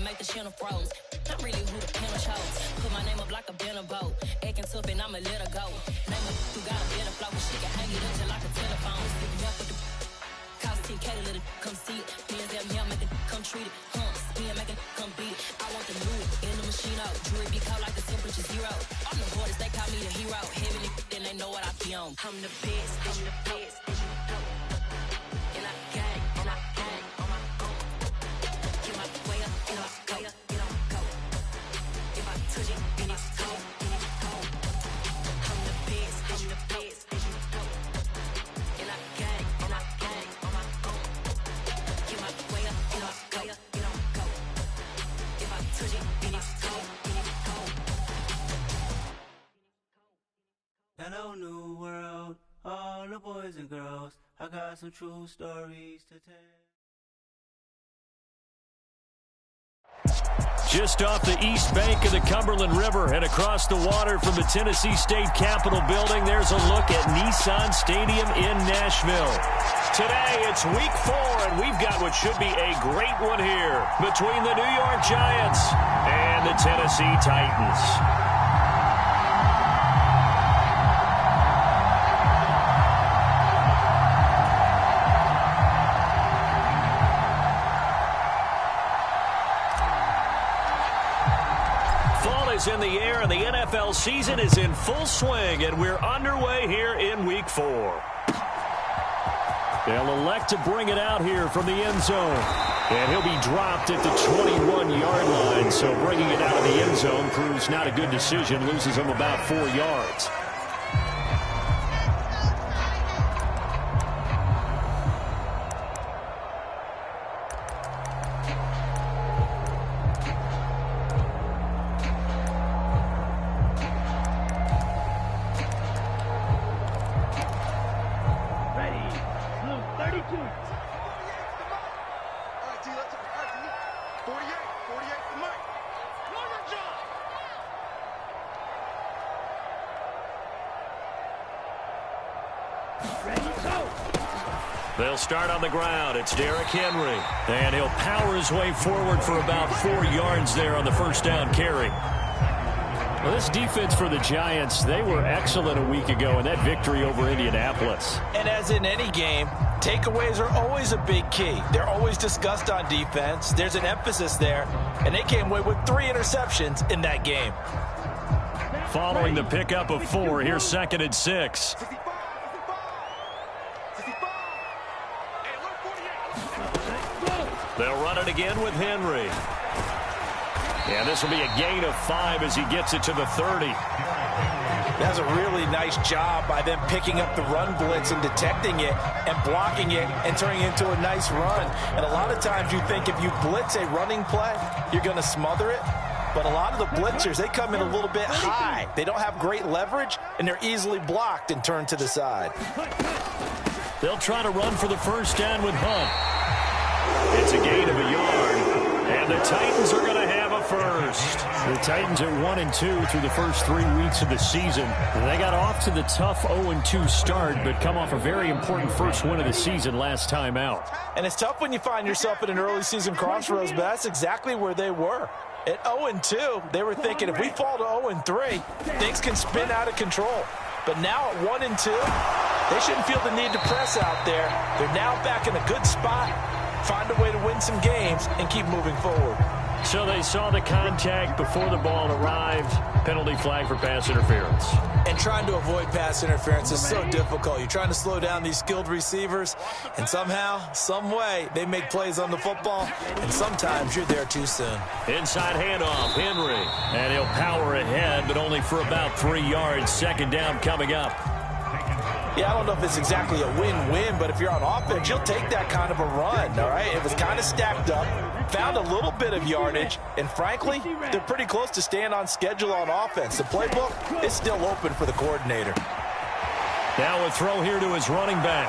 make the channel froze. I'm really who the panel chose. Put my name up like a banner boat. Acting tough and I'ma let her go. Name up who got a better flow. She can hang it up just like a telephone. Stick up with the cause TK to let it come see it. Me and them here make it come treat it. Me and make it come beat it. I want the new in the machine out. Jewelry be cold like the temperature zero. On the borders, they call me a hero. Heavy then they know what I be on. I'm the best, I'm the best. And I got it, and I got it on my own. Get my way up, get on go, get on go. If I touch it, then it's cold, then it's cold. I'm the best, I'm the best. And I got it, and I got it on my own. Get my way up, get on go, get on go. If I touch it, then it's cold, then it's cold. Hello, new world, all the boys and girls. I got some true stories to tell. Just off the east bank of the Cumberland River and across the water from the Tennessee State Capitol building, there's a look at Nissan Stadium in Nashville. Today, it's week 4, and we've got what should be a great one here between the New York Giants and the Tennessee Titans. Is in the air, and the NFL season is in full swing, and we're underway here in week 4. They'll elect to bring it out here from the end zone, and he'll be dropped at the 21-yard line, so bringing it out of the end zone proves not a good decision, loses him about 4 yards. They'll start on the ground. It's Derrick Henry. And he'll power his way forward for about 4 yards there on the first down carry. Well, this defense for the Giants, they were excellent a week ago in that victory over Indianapolis. And as in any game, takeaways are always a big key. They're always discussed on defense. There's an emphasis there. And they came away with 3 interceptions in that game. Following the pickup of 4, here's 2nd and 6. They'll run it again with Henry. And this will be a gain of 5 as he gets it to the 30. That's a really nice job by them picking up the run blitz and detecting it and blocking it and turning it into a nice run. And a lot of times you think if you blitz a running play, you're going to smother it. But a lot of the blitzers, they come in a little bit high. They don't have great leverage, and they're easily blocked and turned to the side. They'll try to run for the first down with Hunt. It's a gain of a yard, and the Titans are going to have a first. The Titans are 1-2 through the first 3 weeks of the season. They got off to the tough 0-2 start, but come off a very important first win of the season last time out. And it's tough when you find yourself at an early season crossroads, but that's exactly where they were. At 0-2, they were thinking if we fall to 0-3, things can spin out of control. But now at 1-2, they shouldn't feel the need to press out there. They're now back in a good spot. Find a way to win some games and keep moving forward. So they saw the contact before the ball arrived. Penalty flag for pass interference. And trying to avoid pass interference is so difficult. You're trying to slow down these skilled receivers, and somehow, some way, they make plays on the football, and sometimes you're there too soon. Inside handoff, Henry. And he'll power ahead, but only for about 3 yards. 2nd down coming up. Yeah, I don't know if it's exactly a win-win, but if you're on offense, you'll take that kind of a run, all right? It was kind of stacked up, found a little bit of yardage, and frankly, they're pretty close to staying on schedule on offense. The playbook is still open for the coordinator. Now a throw here to his running back.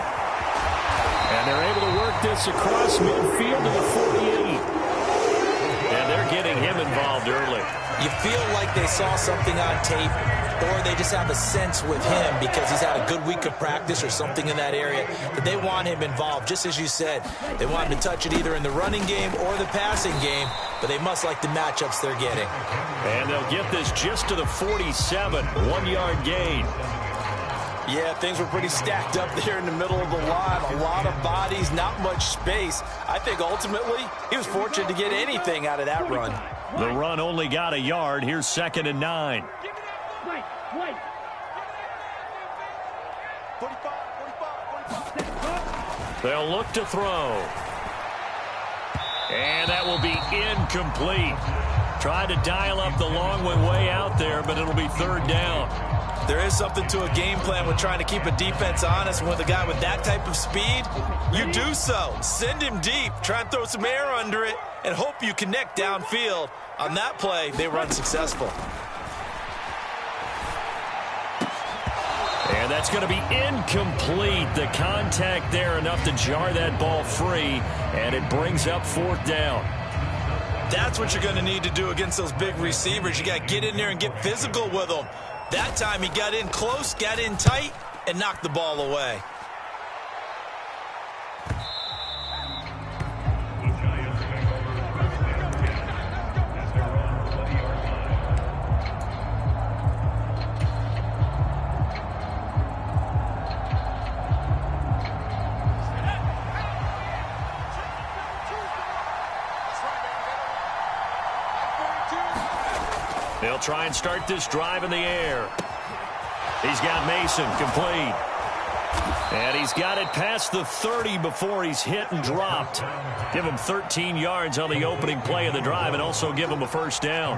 And they're able to work this across midfield to the 48. And they're getting getting him involved early. You feel like they saw something on tape, or they just have a sense with him because he's had a good week of practice or something in that area that they want him involved. Just as you said, they want him to touch it either in the running game or the passing game, but they must like the matchups they're getting. And they'll get this just to the 47, 1-yard gain. Yeah, things were pretty stacked up there in the middle of the line. A lot of bodies, not much space. I think ultimately he was fortunate to get anything out of that run. The run only got a yard. Here's 2nd and 9. They'll look to throw. And that will be incomplete. Tried to dial up the long way out there, but it'll be 3rd down. There is something to a game plan with trying to keep a defense honest. With a guy with that type of speed, you do so. Send him deep. Try and throw some air under it and hope you connect downfield. On that play, they were unsuccessful. And that's going to be incomplete. The contact there enough to jar that ball free, and it brings up 4th down. That's what you're going to need to do against those big receivers. You got to get in there and get physical with them. That time he got in close, got in tight, and knocked the ball away. They'll try and start this drive in the air. He's got Mason complete. And he's got it past the 30 before he's hit and dropped. Give him 13 yards on the opening play of the drive and also give him a 1st down.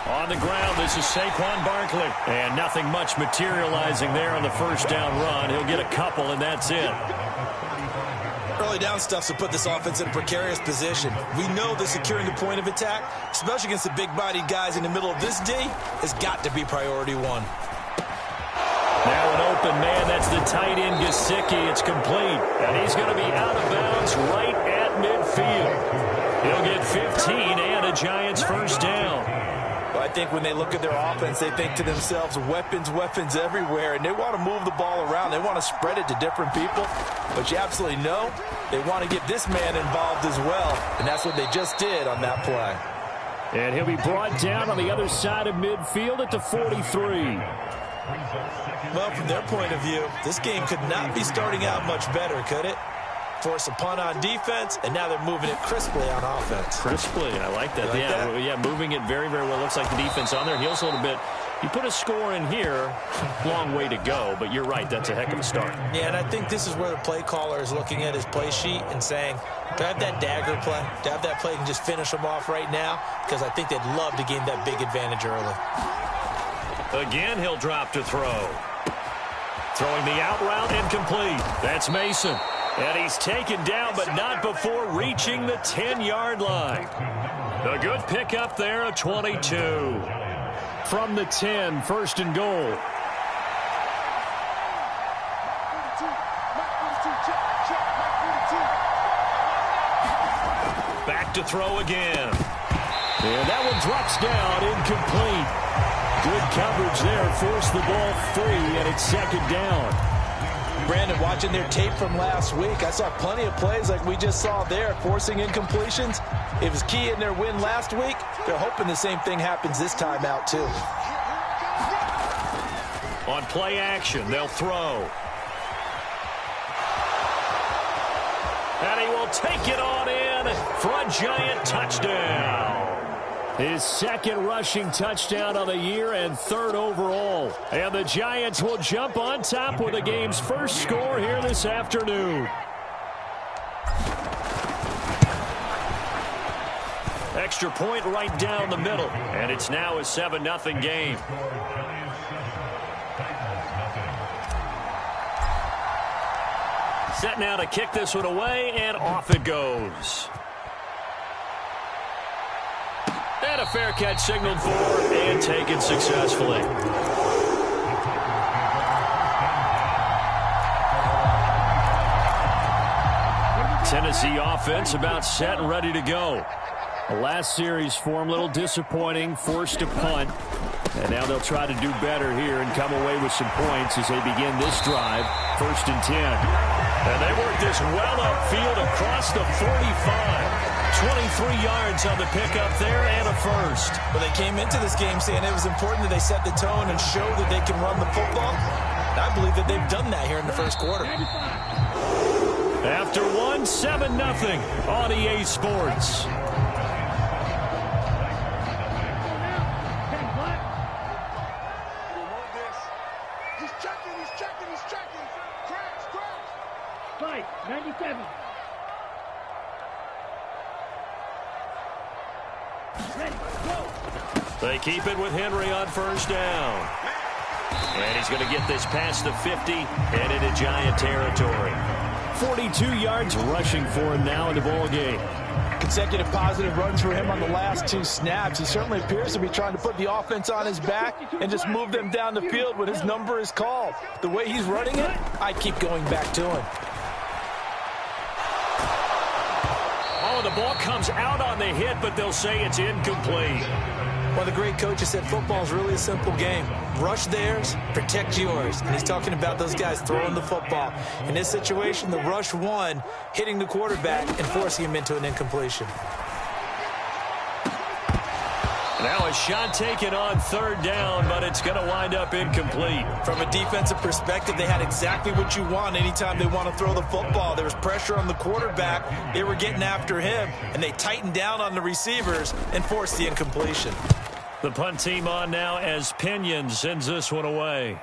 On the ground, this is Saquon Barkley. And nothing much materializing there on the 1st down run. He'll get a couple, and that's it. Early down stuff to put this offense in a precarious position. We know that securing the point of attack, especially against the big-bodied guys in the middle of this D, has got to be priority 1. Now an open man. That's the tight end, Gesicki. It's complete. And he's going to be out of bounds right at midfield. He'll get 15 and a Giants 1st down. I think when they look at their offense, they think to themselves, weapons, weapons everywhere, and they want to move the ball around. They want to spread it to different people, but you absolutely know they want to get this man involved as well, and that's what they just did on that play. And he'll be brought down on the other side of midfield at the 43. Well, from their point of view, this game could not be starting out much better, could it? Force a punt on defense, and now they're moving it crisply on offense. Crisply, I like that. Yeah, moving it very, very well. Looks like the defense on there heals a little bit. You put a score in here, long way to go, but you're right, that's a heck of a start. Yeah, and I think this is where the play caller is looking at his play sheet and saying, do I have that dagger play? Do I have that play and just finish them off right now? Because I think they'd love to gain that big advantage early. Again, he'll drop to throw. Throwing the out route incomplete. That's Mason. And he's taken down, but not before reaching the 10-yard line. A good pickup there, a 22. From the 10, 1st and goal. Back to throw again. And that one drops down, incomplete. Good coverage there, forced the ball free, and it's 2nd down. Brandon, watching their tape from last week, I saw plenty of plays like we just saw there, forcing incompletions. It was key in their win last week. They're hoping the same thing happens this time out, too. On play action, they'll throw. And he will take it on in for a Giant touchdown. His 2nd rushing touchdown of the year and 3rd overall. And the Giants will jump on top with the game's 1st score here this afternoon. Extra point right down the middle. And it's now a 7-0 game. Set now to kick this one away, and off it goes. And a fair catch signaled for and taken successfully. Tennessee offense about set and ready to go. The last series for them, a little disappointing, forced a punt. And now they'll try to do better here and come away with some points as they begin this drive, 1st and 10. And they work this well upfield across the 45. 23 yards on the pickup there and a first. Well, they came into this game saying it was important that they set the tone and show that they can run the football. And I believe that they've done that here in the first quarter. After 1, 7-0 on EA Sports. Fight, 97. Ready, go. They keep it with Henry on 1st down. And he's going to get this past the 50 and into Giant territory. 42 yards rushing for him now in the ball game. Consecutive positive runs for him on the last 2 snaps. He certainly appears to be trying to put the offense on his back and just move them down the field when his number is called. The way he's running it, I keep going back to him. Oh, the ball comes out on the hit, but they'll say it's incomplete. One of the great coaches said football is really a simple game. Rush theirs, protect yours. And he's talking about those guys throwing the football. In this situation, the rush won, hitting the quarterback and forcing him into an incompletion. Now a shot taken on 3rd down, but it's going to wind up incomplete. From a defensive perspective, they had exactly what you want anytime they want to throw the football. There was pressure on the quarterback. They were getting after him, and they tightened down on the receivers and forced the incompletion. The punt team on now as Pinion sends this one away.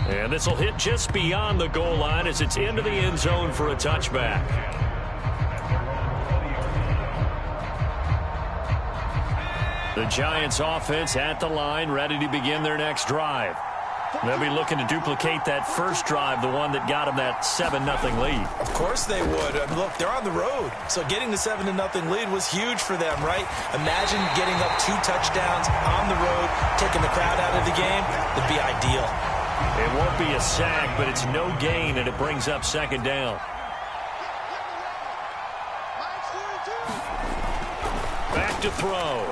And this will hit just beyond the goal line as it's into the end zone for a touchback. The Giants offense at the line, ready to begin their next drive. They'll be looking to duplicate that first drive, the one that got them that 7-0 lead. Of course they would. Look, they're on the road. So getting the 7-0 lead was huge for them, right? Imagine getting up 2 touchdowns on the road, taking the crowd out of the game. It'd be ideal. It won't be a sack, but it's no gain, and it brings up 2nd down. Back to throw.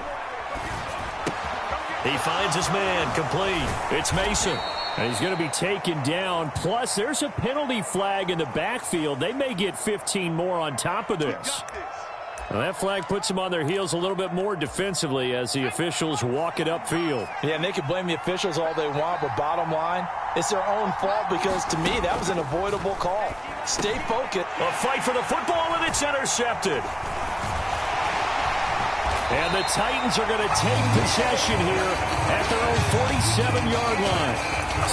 He finds his man, complete. It's Mason. And he's going to be taken down. Plus, there's a penalty flag in the backfield. They may get 15 more on top of this. Well, that flag puts them on their heels a little bit more defensively as the officials walk it upfield. Yeah, and they can blame the officials all they want, but bottom line, it's their own fault because, to me, that was an avoidable call. Stay focused. A fight for the football, and it's intercepted. And the Titans are going to take possession here at their own 47-yard line.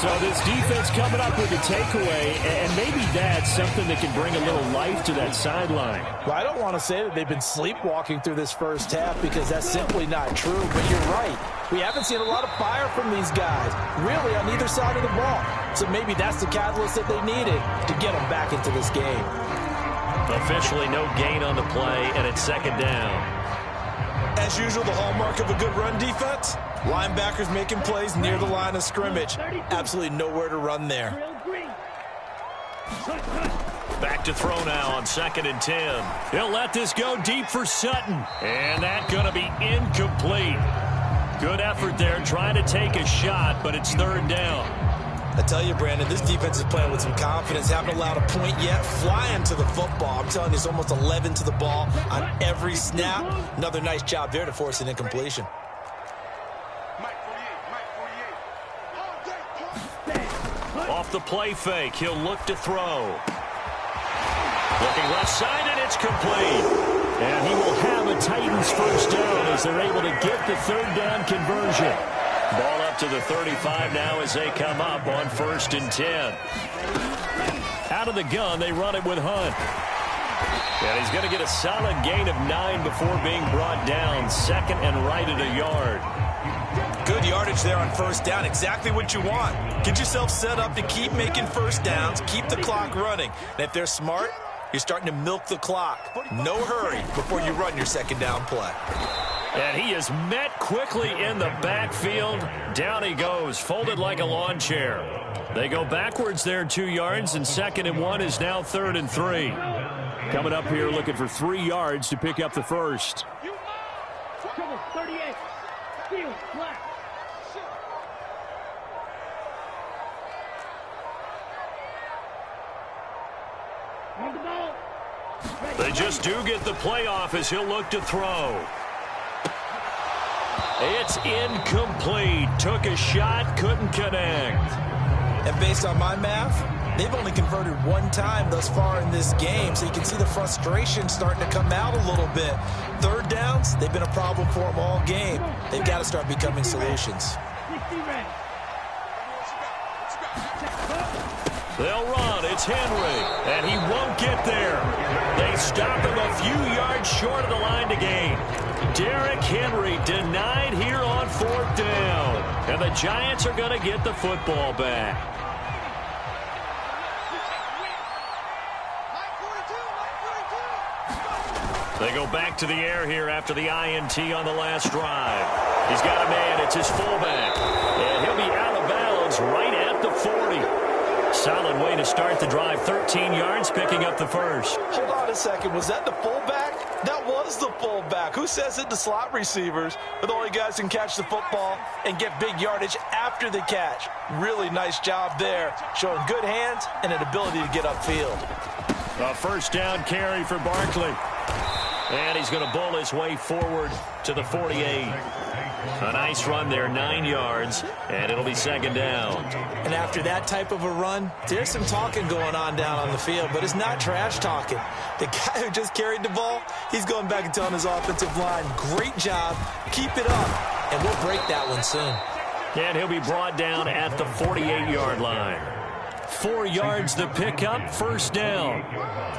So this defense coming up with a takeaway, and maybe that's something that can bring a little life to that sideline. Well, I don't want to say that they've been sleepwalking through this first half because that's simply not true, but you're right. We haven't seen a lot of fire from these guys, really, on either side of the ball. So maybe that's the catalyst that they needed to get them back into this game. Officially no gain on the play, and it's 2nd down. As usual, the hallmark of a good run defense, linebackers making plays near the line of scrimmage. Absolutely nowhere to run there. Back to throw now on 2nd and 10. He'll let this go deep for Sutton. And that's going to be incomplete. Good effort there trying to take a shot, but it's 3rd down. I tell you, Brandon, this defense is playing with some confidence. Haven't allowed a point yet. Flying to the football. I'm telling you, it's almost 11 to the ball on every snap. Another nice job there to force an incompletion. Off the play fake, he'll look to throw. Looking left side, and it's complete. And he will have a Titans 1st down as they're able to get the 3rd down conversion. Ball up to the 35 now as they come up on 1st and 10. Out of the gun, they run it with Hunt. And he's going to get a solid gain of 9 before being brought down. 2nd and right at a yard. Good yardage there on 1st down. Exactly what you want. Get yourself set up to keep making 1st downs, keep the clock running. And if they're smart, you're starting to milk the clock. No hurry before you run your 2nd down play. And he is met quickly in the backfield. Down he goes, folded like a lawn chair. They go backwards there 2 yards, and 2nd and 1 is now 3rd and 3. Coming up here looking for 3 yards to pick up the first. Trouble, 38. Field, flat. On the ball. They just do get the playoff as he'll look to throw. It's incomplete. Took a shot, couldn't connect. And based on my math, they've only converted 1 time thus far in this game, so you can see the frustration starting to come out a little bit. 3rd downs, they've been a problem for them all game. They've got to start becoming solutions. 60 ready. They'll run. It's Henry, and he won't get there. They stop him a few yards short of the line to gain. Derrick Henry denied here on 4th down, and the Giants are going to get the football back. They go back to the air here after the INT on the last drive. He's got a man. It's his fullback, and he'll be out of bounds right at the 40. Solid way to start the drive. 13 yards, picking up the first. Hold on a second. Was that the fullback? That was the fullback. Who says it? The slot receivers are the only guys who can catch the football and get big yardage after the catch. Really nice job there, showing good hands and an ability to get upfield. A first down carry for Barkley. And he's going to bowl his way forward to the 48. A nice run there, 9 yards, and it'll be 2nd down. And after that type of a run, there's some talking going on down on the field, but it's not trash talking. The guy who just carried the ball, he's going back and telling his offensive line, great job, keep it up, and we'll break that one soon. And he'll be brought down at the 48-yard line. 4 yards the pickup, 1st down.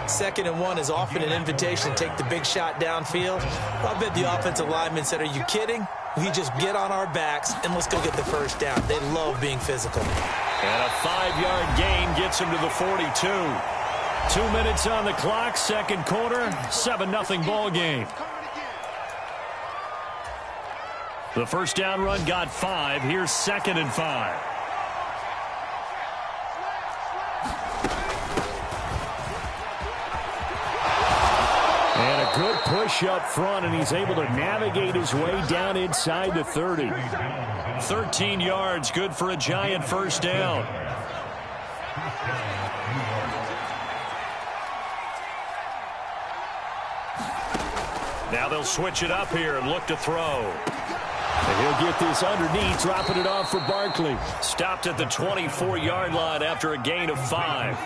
2nd and 1 is often an invitation to take the big shot downfield. I bet the offensive lineman said, are you kidding? We just get on our backs and let's go get the 1st down. They love being physical. And a 5-yard gain gets him to the 42. 2 minutes on the clock, 2nd quarter, 7-0 ball game. The first down run got 5. Here's 2nd and 5. And a good push up front, and he's able to navigate his way down inside the 30. 13 yards, good for a Giant 1st down. Now they'll switch it up here and look to throw. And he'll get this underneath, dropping it off for Barkley. Stopped at the 24-yard line after a gain of 5.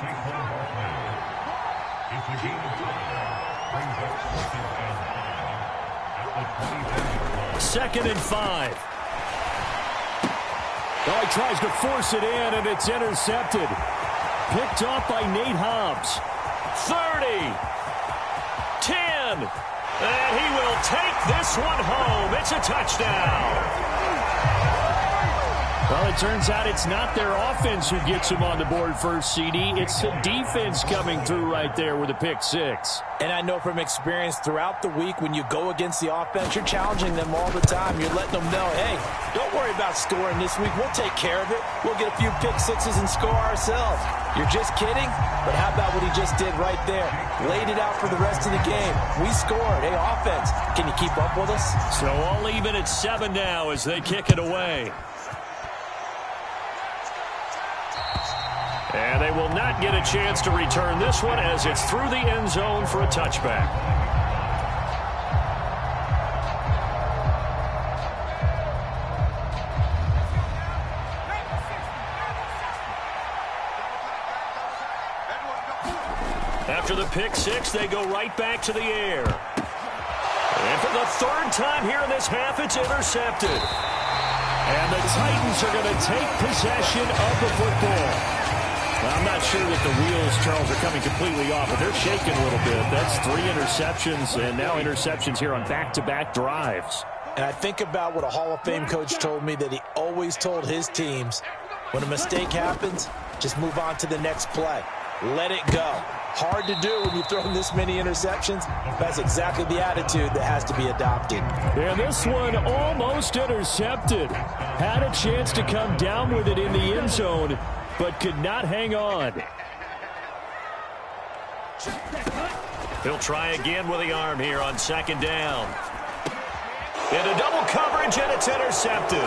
2nd and 5. Oh, he tries to force it in, and it's intercepted. Picked off by Nate Hobbs. 30. 10. And he will take this one home. It's a touchdown. Well, it turns out it's not their offense who gets them on the board first, CD. It's the defense coming through right there with a pick 6. And I know from experience throughout the week, when you go against the offense, you're challenging them all the time. You're letting them know, hey, don't worry about scoring this week. We'll take care of it. We'll get a few pick 6s and score ourselves. You're just kidding? But how about what he just did right there? Laid it out for the rest of the game. We scored. Hey, offense, can you keep up with us? So all even at 7 now as they kick it away. And they will not get a chance to return this one as it's through the end zone for a touchback. After the pick 6, they go right back to the air. And for the 3rd time here in this half, it's intercepted. And the Titans are going to take possession of the football. I'm not sure that the wheels, Charles, are coming completely off, but they're shaking a little bit. That's 3 interceptions, and now interceptions here on back-to-back drives. And I think about what a Hall of Fame coach told me, that he always told his teams, when a mistake happens, just move on to the next play. Let it go. Hard to do when you throw this many interceptions. That's exactly the attitude that has to be adopted. And this one almost intercepted. Had a chance to come down with it in the end zone, but could not hang on. He'll try again with the arm here on second down. Into double coverage, and it's intercepted.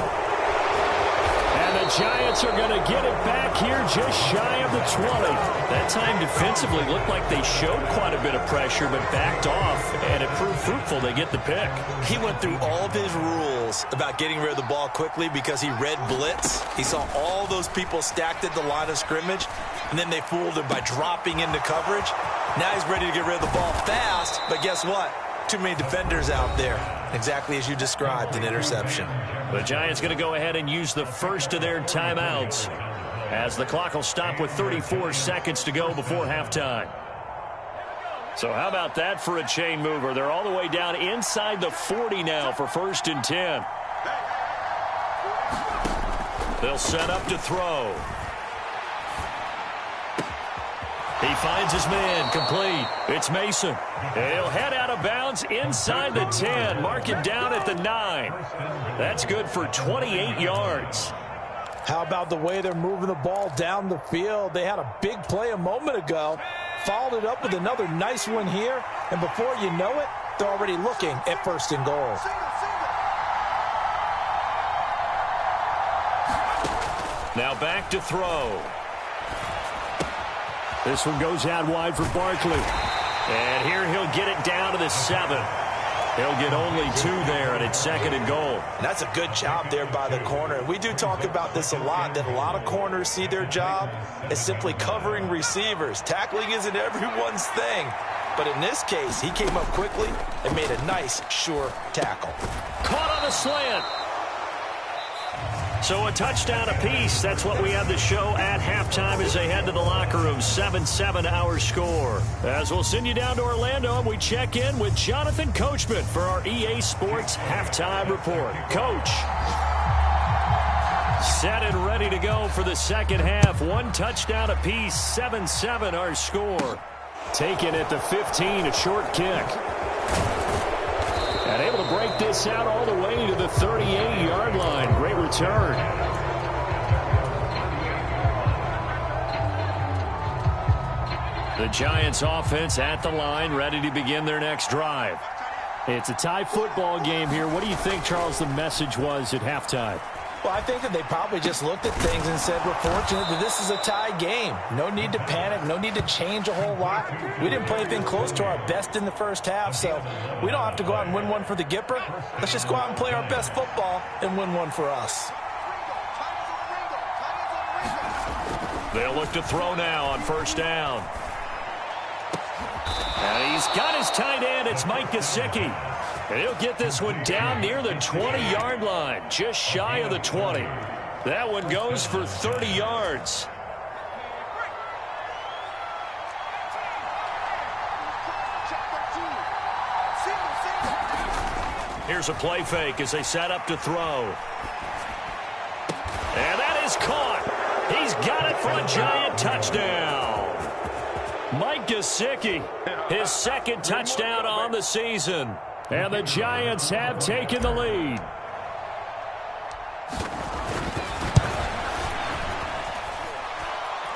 And the Giants are going to get it back here just shy of the 20. That time defensively looked like they showed quite a bit of pressure but backed off, and it proved fruitful. They get the pick. He went through all of his rules about getting rid of the ball quickly because he read blitz. He saw all those people stacked at the line of scrimmage, and then they fooled him by dropping into coverage. Now he's ready to get rid of the ball fast, but guess what? Too many defenders out there. Exactly as you described, an interception. The Giants going to go ahead and use the first of their timeouts as the clock will stop with 34 seconds to go before halftime. So how about that for a chain mover? They're all the way down inside the 40 now for 1st and 10. They'll set up to throw. He finds his man, complete. It's Mason. He'll head out of bounds inside the 10. Mark him down at the 9. That's good for 28 yards. How about the way they're moving the ball down the field? They had a big play a moment ago. Followed it up with another nice one here. And before you know it, they're already looking at 1st and goal. Now back to throw. This one goes out wide for Barkley. And here he'll get it down to the 7. He'll get only 2 there, and it's 2nd and goal. And that's a good job there by the corner. We do talk about this a lot, that a lot of corners see their job as simply covering receivers. Tackling isn't everyone's thing. But in this case, he came up quickly and made a nice, sure tackle. Caught on the slant. So a touchdown apiece. That's what we have to show at halftime as they head to the locker room. 7-7 our score. As we'll send you down to Orlando, and we check in with Jonathan Coachman for our EA Sports Halftime Report. Coach. Set and ready to go for the second half. 1 touchdown apiece. 7-7 our score. Taken at the 15, a short kick. And able to break this out all the way to the 38-yard line. Great return. The Giants offense at the line, ready to begin their next drive. It's a tie football game here. What do you think, Charles, the message was at halftime? Well, I think that they probably just looked at things and said, we're fortunate that this is a tie game. No need to panic. No need to change a whole lot. We didn't play anything close to our best in the first half, so we don't have to go out and win one for the Gipper. Let's just go out and play our best football and win one for us. They'll look to throw now on 1st down. And he's got his tight end. It's Mike Gesicki. And he'll get this one down near the 20-yard line, just shy of the 20. That one goes for 30 yards. Here's a play fake as they set up to throw. And that is caught. He's got it for a Giant touchdown. Mike Gesicki, his 2nd touchdown on the season. And the Giants have taken the lead.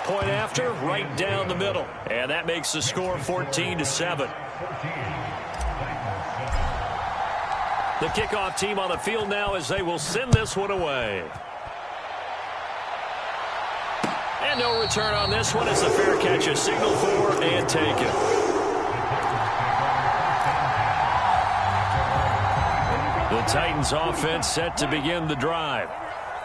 Point after, right down the middle. And that makes the score 14-7. The kickoff team on the field now as they will send this one away. And no return on this one. It's a fair catch, a signal for and taken. The Titans offense set to begin the drive.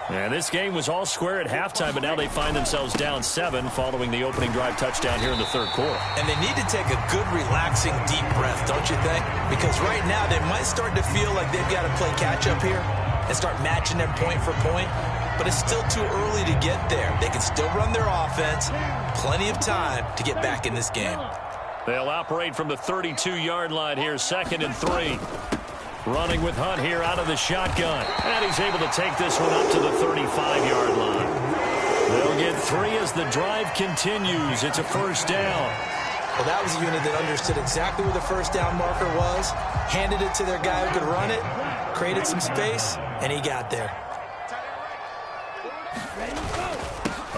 And this game was all square at halftime, but now they find themselves down 7 following the opening drive touchdown here in the 3rd quarter. And they need to take a good, relaxing, deep breath, don't you think? Because right now they might start to feel like they've got to play catch-up here and start matching them point for point. But it's still too early to get there. They can still run their offense. Plenty of time to get back in this game. They'll operate from the 32-yard line here, 2nd and 3. Running with Hunt here out of the shotgun. And he's able to take this one up to the 35-yard line. They'll get 3 as the drive continues. It's a 1st down. Well, that was a unit that understood exactly where the 1st down marker was, handed it to their guy who could run it, created some space, and he got there.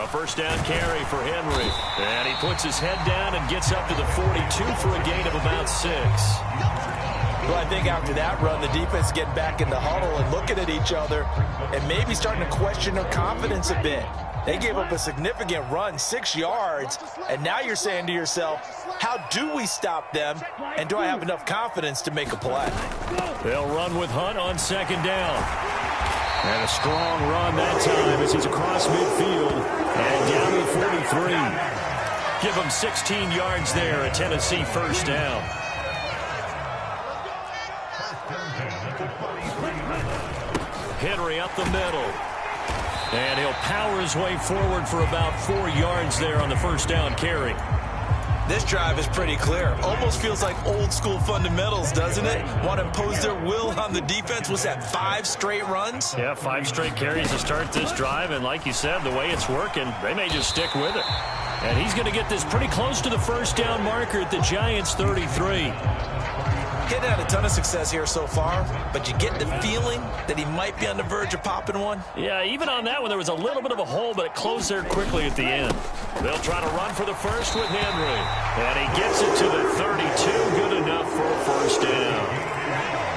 A first down carry for Henry. And he puts his head down and gets up to the 42 for a gain of about 6. Well, I think after that run, the defense getting back in the huddle and looking at each other and maybe starting to question their confidence a bit. They gave up a significant run, 6 yards, and now you're saying to yourself, how do we stop them, and do I have enough confidence to make a play? They'll run with Hunt on second down. And a strong run that time as he's across midfield and down to the 43. Give him 16 yards there, a Tennessee first down. Henry up the middle. And he'll power his way forward for about 4 yards there on the first down carry. This drive is pretty clear. Almost feels like old school fundamentals, doesn't it? Want to impose their will on the defense. Was that 5 straight runs? Yeah, 5 straight carries to start this drive. And like you said, the way it's working, they may just stick with it. And he's going to get this pretty close to the first down marker at the Giants' 33. Getting had a ton of success here so far, but you get the feeling that he might be on the verge of popping one. Yeah, even on that one, there was a little bit of a hole, but it closed there quickly at the end. They'll try to run for the first with Henry. And he gets it to the 32. Good enough for a first down.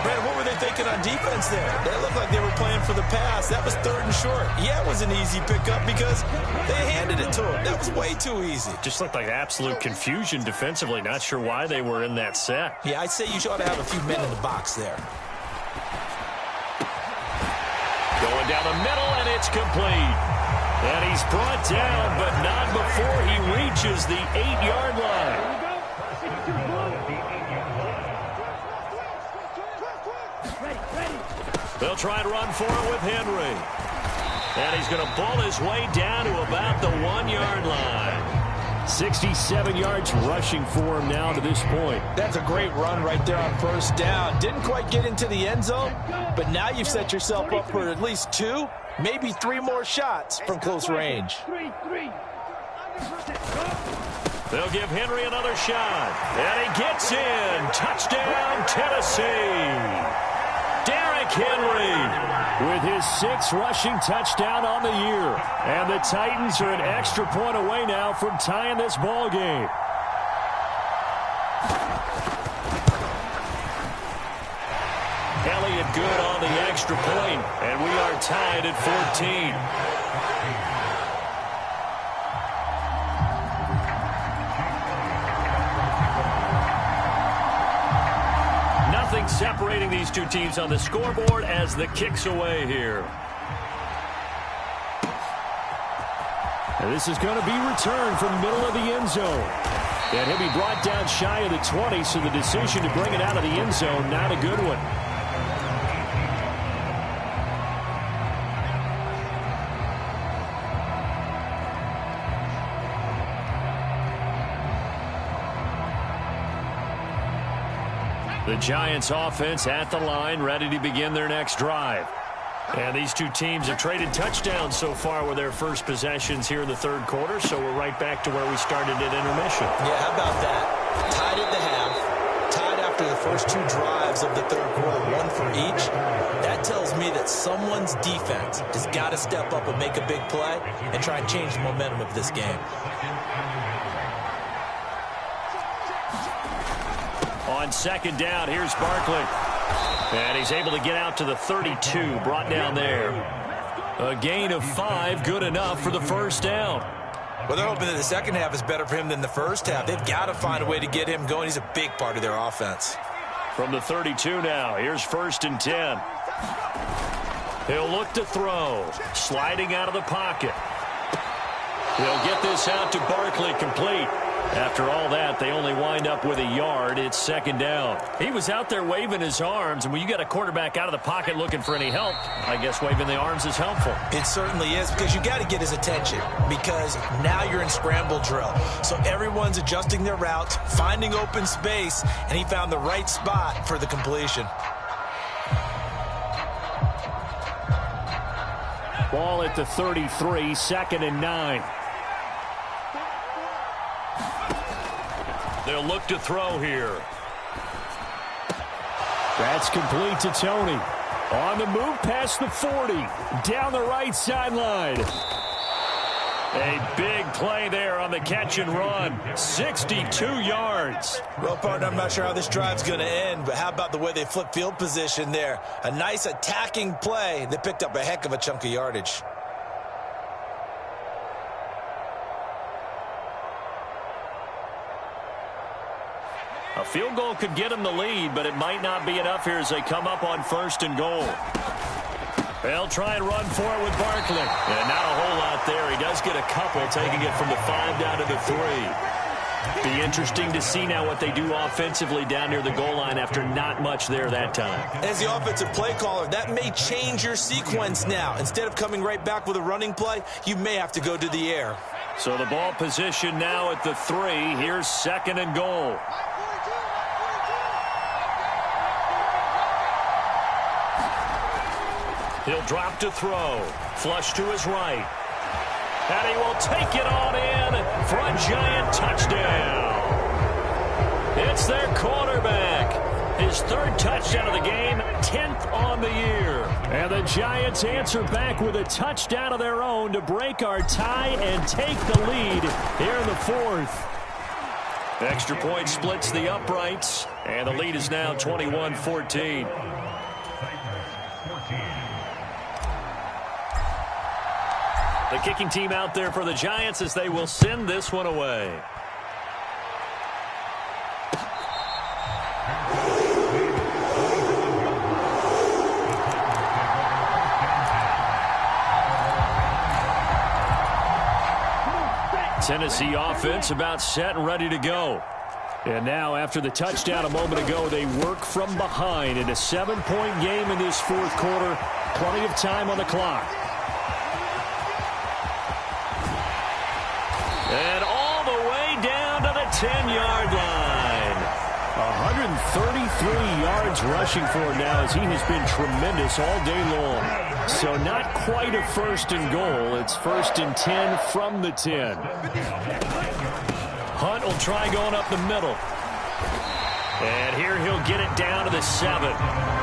Brad, what were they thinking on defense there? They looked like they were playing for the pass. That was 3rd and short. Yeah, it was an easy pickup because they handed it to him. That was way too easy. Just looked like absolute confusion defensively. Not sure why they were in that set. Yeah, I'd say you ought to have a few men in the box there. Going down the middle, and it's complete. And he's brought down, but not before he reaches the 8-yard line. They'll try to run for it with Henry. And he's going to pull his way down to about the 1-yard line. 67 yards rushing for him now to this point. That's a great run right there on first down. Didn't quite get into the end zone, but now you've set yourself up for at least 2, maybe 3 more shots from close range. They'll give Henry another shot. And he gets in. Touchdown, Tennessee. Derrick Henry with his 6th rushing touchdown on the year. And the Titans are an extra point away now from tying this ball game. Elliott good on the extra point, and we are tied at 14. Separating these two teams on the scoreboard as the kick's away here. And this is going to be returned from the middle of the end zone. And he'll be brought down shy of the 20, so the decision to bring it out of the end zone, not a good one. The Giants offense at the line, ready to begin their next drive. And these two teams have traded touchdowns so far with their first possessions here in the 3rd quarter, so we're right back to where we started at intermission. Yeah, how about that? Tied at the half, tied after the first 2 drives of the 3rd quarter, 1 for each. That tells me that someone's defense has got to step up and make a big play and try and change the momentum of this game. On second down, here's Barkley. And he's able to get out to the 32, brought down there. A gain of 5, good enough for the first down. Well, they're hoping that the second half is better for him than the first half. They've got to find a way to get him going. He's a big part of their offense. From the 32 now, here's 1st and 10. He'll look to throw, sliding out of the pocket. He'll get this out to Barkley, complete. After all that, they only wind up with a yard. It's second down. He was out there waving his arms, and when you got a quarterback out of the pocket looking for any help, I guess waving the arms is helpful. It certainly is, because you got to get his attention, because now you're in scramble drill. So everyone's adjusting their routes, finding open space, and he found the right spot for the completion. Ball at the 33, 2nd and 9. They'll look to throw here. That's complete to Tony. On the move past the 40. Down the right sideline. A big play there on the catch and run. 62 yards. Well, partner, I'm not sure how this drive's going to end, but how about the way they flip field position there? A nice attacking play. They picked up a heck of a chunk of yardage. A field goal could get them the lead, but it might not be enough here as they come up on 1st and goal. They'll try and run for it with Barkley. And not a whole lot there. He does get a couple, taking it from the 5 down to the 3. Be interesting to see now what they do offensively down near the goal line after not much there that time. As the offensive play caller, that may change your sequence now. Instead of coming right back with a running play, you may have to go to the air. So the ball position now at the 3. Here's 2nd and goal. He'll drop to throw. Flush to his right. And he will take it on in for a giant touchdown. It's their quarterback. His 3rd touchdown of the game, 10th on the year. And the Giants answer back with a touchdown of their own to break our tie and take the lead here in the 4th. Extra point splits the uprights, and the lead is now 21-14. The kicking team out there for the Giants as they will send this one away. Tennessee offense about set and ready to go. And now after the touchdown a moment ago, they work from behind in a 7-point game in this 4th quarter. Plenty of time on the clock. And all the way down to the 10-yard line. 133 yards rushing for him now as he has been tremendous all day long. So not quite a 1st and goal. It's 1st and 10 from the 10. Hunt will try going up the middle. And here he'll get it down to the 7.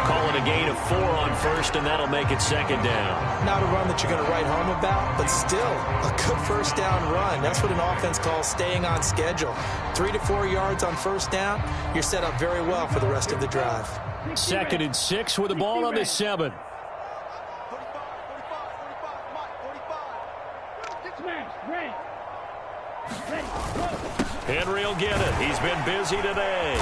Call it a gain of 4 on 1st, and that'll make it 2nd down. Not a run that you're going to write home about, but still a good 1st down run. That's what an offense calls staying on schedule. 3 to 4 yards on 1st down, you're set up very well for the rest of the drive. 2nd and 6 with the ball on the 7. Henry will get it. He's been busy today.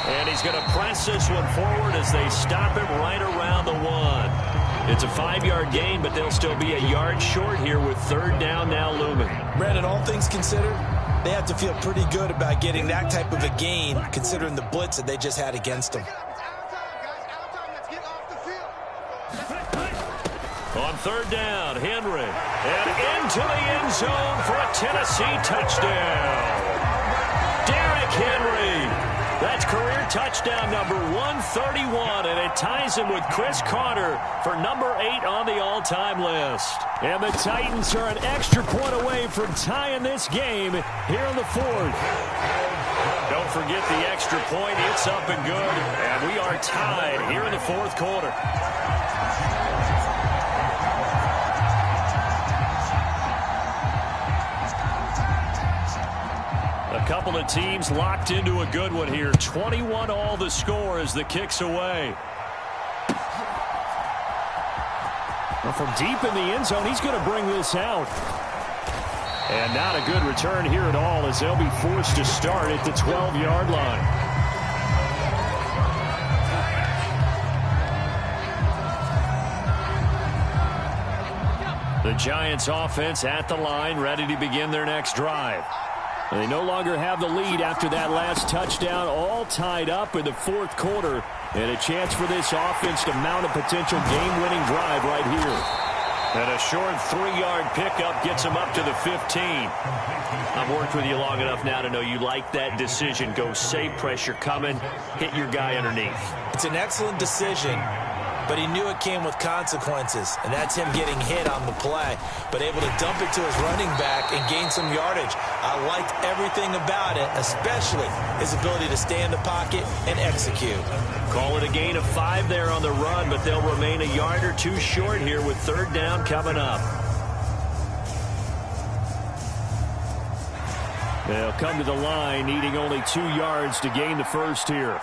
And he's going to press this one forward as they stop him right around the 1. It's a 5-yard gain, but they'll still be a yard short here with 3rd down now looming. Brandon, all things considered, they have to feel pretty good about getting that type of a gain considering the blitz that they just had against them. On 3rd down, Henry. And into the end zone for a Tennessee touchdown. Derrick Henry. That's career touchdown number 131, and it ties him with Chris Carter for number 8 on the all-time list. And the Titans are an extra point away from tying this game here in the 4th. Don't forget the extra point. It's up and good, and we are tied here in the 4th quarter. A couple of teams locked into a good one here. 21 all the score as the kick's away. Well, from deep in the end zone, he's going to bring this out. And not a good return here at all as they'll be forced to start at the 12-yard line. The Giants offense at the line, ready to begin their next drive. They no longer have the lead after that last touchdown, all tied up in the 4th quarter, and a chance for this offense to mount a potential game-winning drive right here. And a short 3-yard pickup gets him up to the 15. I've worked with you long enough now to know you like that decision. Go save pressure coming, hit your guy underneath. It's an excellent decision, but he knew it came with consequences, and that's him getting hit on the play, but able to dump it to his running back and gain some yardage. I liked everything about it, especially his ability to stay in the pocket and execute. Call it a gain of 5 there on the run, but they'll remain a yard or 2 short here with 3rd down coming up. They'll come to the line, needing only 2 yards to gain the first here.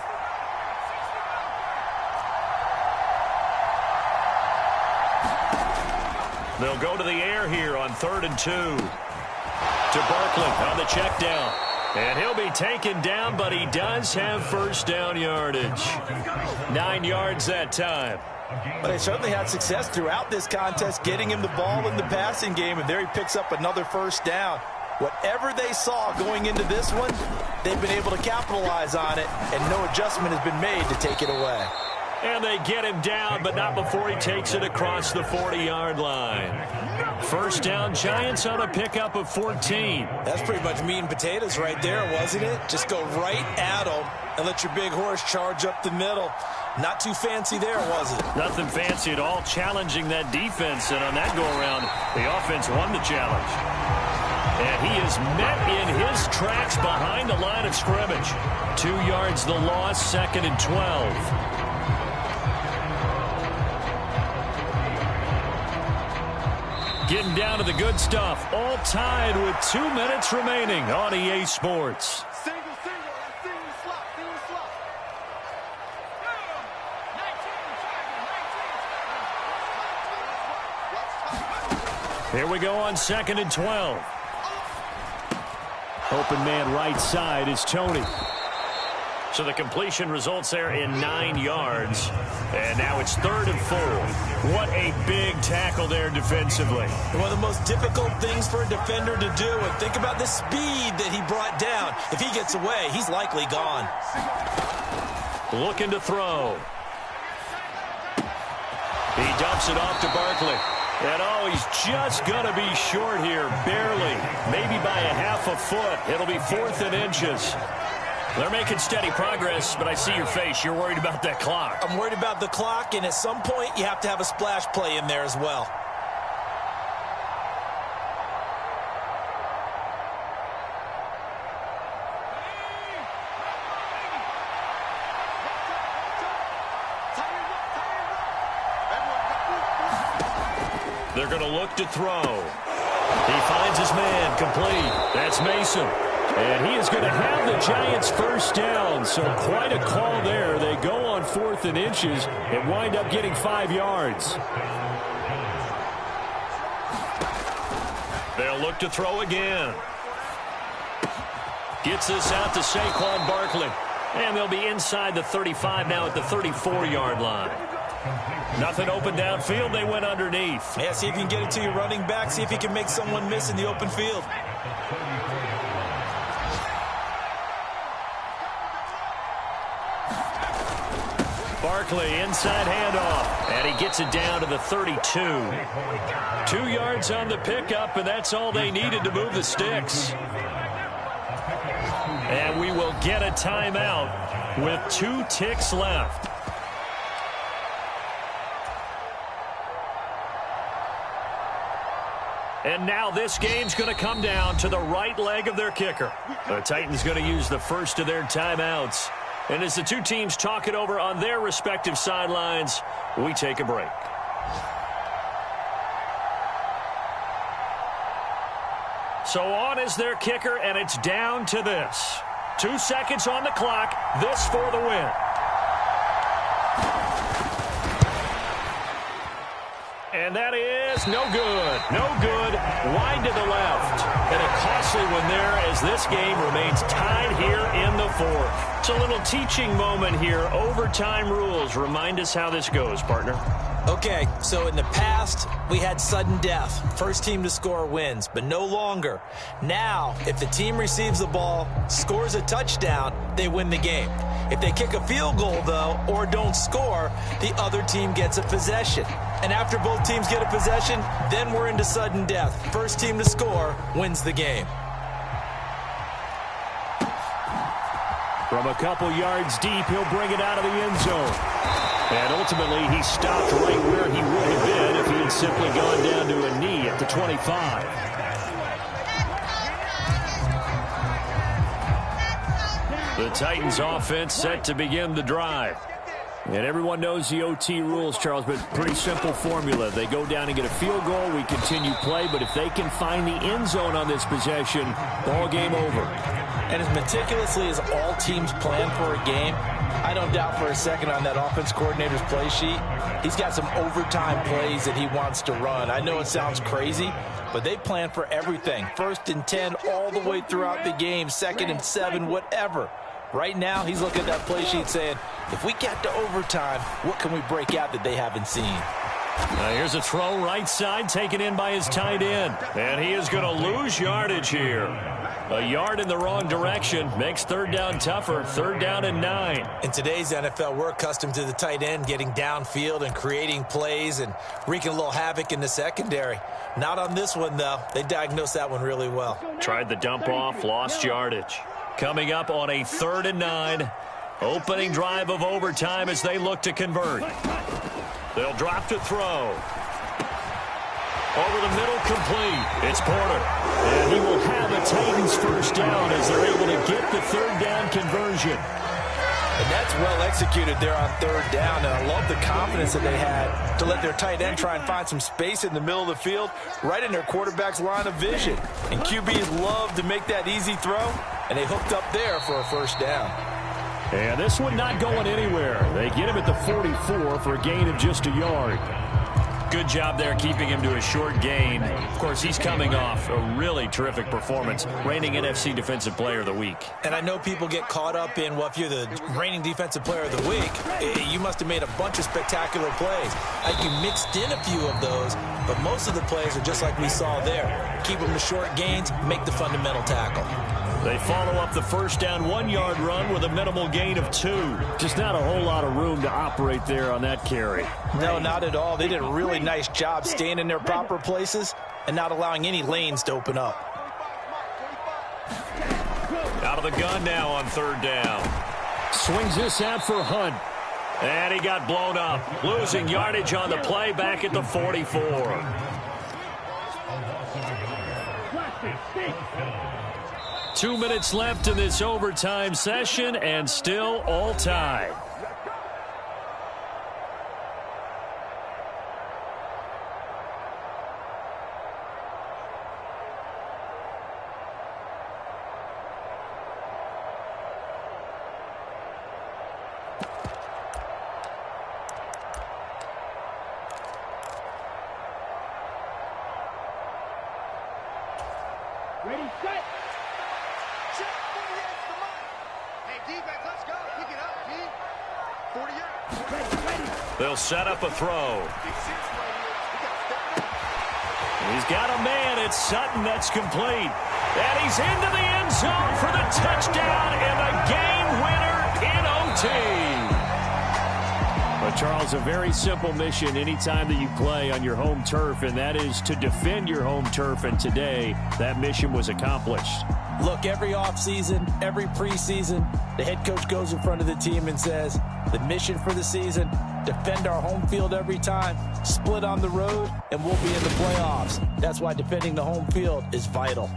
They'll go to the air here on 3rd and 2. To Barkley on the check down. And he'll be taken down, but he does have first down yardage. 9 yards that time. But they certainly had success throughout this contest, getting him the ball in the passing game, and there he picks up another first down. Whatever they saw going into this one, they've been able to capitalize on it, and no adjustment has been made to take it away. And they get him down, but not before he takes it across the 40-yard line. First down, Giants on a pickup of 14. That's pretty much meat and potatoes right there, wasn't it? Just go right at them and let your big horse charge up the middle. Not too fancy there, was it? Nothing fancy at all, challenging that defense. And on that go-around, the offense won the challenge. And he is met in his tracks behind the line of scrimmage. 2 yards the loss, 2nd and 12. Getting down to the good stuff. All tied with 2 minutes remaining on EA Sports. Here we go on 2nd and 12. Open man right side is Tony. So the completion results there in 9 yards. And now it's 3rd and 4. What a big tackle there defensively. One of the most difficult things for a defender to do. And think about the speed that he brought down. If he gets away, he's likely gone. Looking to throw. He dumps it off to Barkley. And oh, he's just going to be short here, barely. Maybe by a half a foot. It'll be 4th and inches. They're making steady progress, but I see your face. You're worried about that clock. I'm worried about the clock, and at some point, you have to have a splash play in there as well. They're going to look to throw. He finds his man complete. That's Mason. And he is going to have the Giants first down. So quite a call there. They go on 4th and inches and wind up getting 5 yards. They'll look to throw again. Gets this out to Saquon Barkley. And they'll be inside the 35 now at the 34-yard line. Nothing open downfield. They went underneath. Yeah, see if you can get it to your running back. See if you can make someone miss in the open field. Barkley, inside handoff, and he gets it down to the 32. 2 yards on the pickup, and that's all they needed to move the sticks. And we will get a timeout with 2 ticks left. And now this game's going to come down to the right leg of their kicker. The Titans going to use the first of their timeouts. And as the two teams talk it over on their respective sidelines, we take a break. So on is their kicker, and it's down to this. 2 seconds on the clock. This for the win. And that is no good. No good. Wide to the left. And a costly one there as this game remains tied here in the 4th. It's a little teaching moment here. Overtime rules. Remind us how this goes, partner. Okay, so in the past, we had sudden death. First team to score wins, but no longer. Now, if the team receives the ball, scores a touchdown, they win the game. If they kick a field goal, though, or don't score, the other team gets a possession. And after both teams get a possession, then we're into sudden death. First team to score wins the game. From a couple yards deep, he'll bring it out of the end zone. And ultimately, he stopped right where he would have been if he had simply gone down to a knee at the 25. The Titans offense set to begin the drive. And everyone knows the OT rules, Charles, but pretty simple formula. They go down and get a field goal, we continue play, but if they can find the end zone on this possession, ball game over. And as meticulously as all teams plan for a game, I don't doubt for a second on that offense coordinator's play sheet, he's got some overtime plays that he wants to run. I know it sounds crazy, but they plan for everything. 1st and 10 all the way throughout the game, 2nd and 7, whatever. Right now, he's looking at that play sheet saying, if we get to overtime, what can we break out that they haven't seen? Now here's a throw right side, taken in by his tight end. And he is going to lose yardage here. A yard in the wrong direction makes 3rd down tougher. 3rd down and 9. In today's NFL, we're accustomed to the tight end getting downfield and creating plays and wreaking a little havoc in the secondary. Not on this one, though. They diagnosed that one really well. Tried the dump off, lost yardage. Coming up on a 3rd and 9. Opening drive of overtime as they look to convert. They'll drop to throw. Over the middle, complete. It's Porter. And he will have a Titans 1st down as they're able to get the 3rd down conversion. And that's well executed there on 3rd down. And I love the confidence that they had to let their tight end try and find some space in the middle of the field, right in their quarterback's line of vision. And QBs love to make that easy throw, and they hooked up there for a 1st down. And this one not going anywhere. They get him at the 44 for a gain of just a yard. Good job there keeping him to a short gain. Of course, he's coming off a really terrific performance, reigning NFC Defensive Player of the Week. And I know people get caught up in, well, if you're the reigning Defensive Player of the Week, you must have made a bunch of spectacular plays. You mixed in a few of those, but most of the plays are just like we saw there. Keep them to short gains, make the fundamental tackle. They follow up the 1st down 1-yard run with a minimal gain of 2. Just not a whole lot of room to operate there on that carry. No, not at all. They did a really nice job staying in their proper places and not allowing any lanes to open up. Out of the gun now on 3rd down. Swings this out for Hunt. And he got blown up. Losing yardage on the play back at the 44. 2 minutes left in this overtime session, and still all tied. Ready, set. They'll set up a throw. He's got a man. It's Sutton. That's complete. And he's into the end zone for the touchdown and the game winner in OT. But, Charles, a very simple mission anytime that you play on your home turf, and that is to defend your home turf. And today, that mission was accomplished. Look, every offseason, every preseason, the head coach goes in front of the team and says, the mission for the season, defend our home field every time, split on the road, and we'll be in the playoffs. That's why defending the home field is vital.